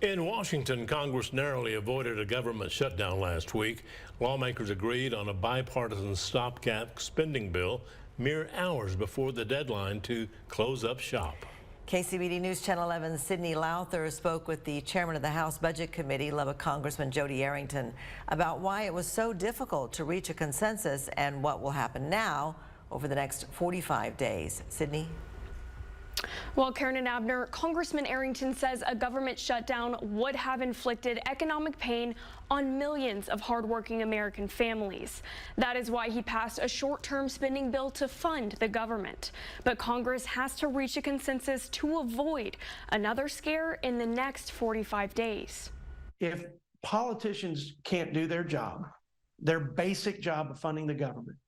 In Washington, Congress narrowly avoided a government shutdown last week. Lawmakers agreed on a bipartisan stopgap spending bill mere hours before the deadline to close up shop. KCBD News Channel 11's Sydney Lowther spoke with the chairman of the House Budget Committee, Lubbock Congressman Jodey Arrington, about why it was so difficult to reach a consensus and what will happen now over the next 45 days. Sydney? Well, Karen and Abner, Congressman Arrington says a government shutdown would have inflicted economic pain on millions of hardworking American families. That is why he passed a short-term spending bill to fund the government. But Congress has to reach a consensus to avoid another scare in the next 45 days. If politicians can't do their job, their basic job of funding the government,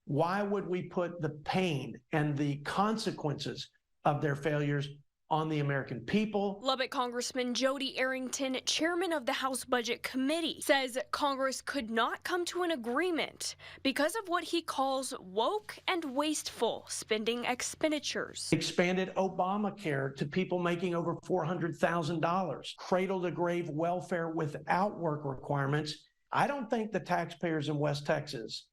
why would we put the pain and the consequences of their failures on the American people? Lubbock Congressman Jodey Arrington, chairman of the House Budget Committee, says Congress could not come to an agreement because of what he calls woke and wasteful spending expenditures. Expanded Obamacare to people making over $400,000, cradle-to-grave welfare without work requirements. I don't think the taxpayers in West Texas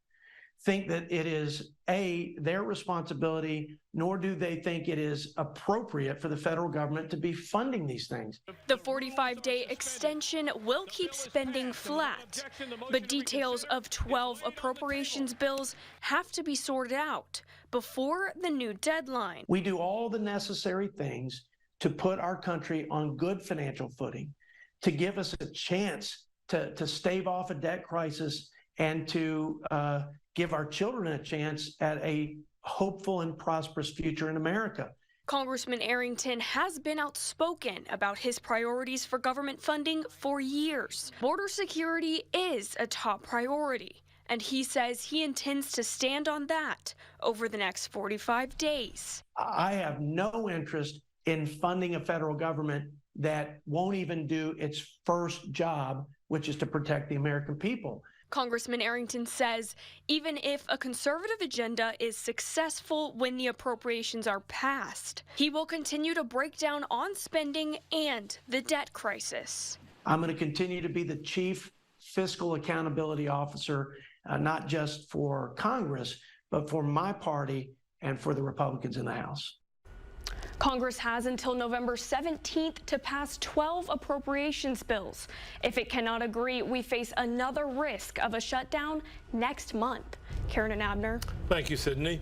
think that it is their responsibility, nor do they think it is appropriate for the federal government to be funding these things. The 45-day extension will keep spending flat, but details of 12 appropriations bills have to be sorted out before the new deadline. We do all the necessary things to put our country on good financial footing, to give us a chance to stave off a debt crisis and to give our children a chance at a hopeful and prosperous future in America. Congressman Arrington has been outspoken about his priorities for government funding for years. Border security is a top priority, and he says he intends to stand on that over the next 45 days. I have no interest in funding a federal government that won't even do its first job, which is to protect the American people. Congressman Arrington says even if a conservative agenda is successful when the appropriations are passed, he will continue to break down on spending and the debt crisis. I'm going to continue to be the chief fiscal accountability officer, not just for Congress, but for my party and for the Republicans in the House. Congress has until November 17th to pass 12 appropriations bills. If it cannot agree, we face another risk of a shutdown next month. Karen and Abner. Thank you, Sydney.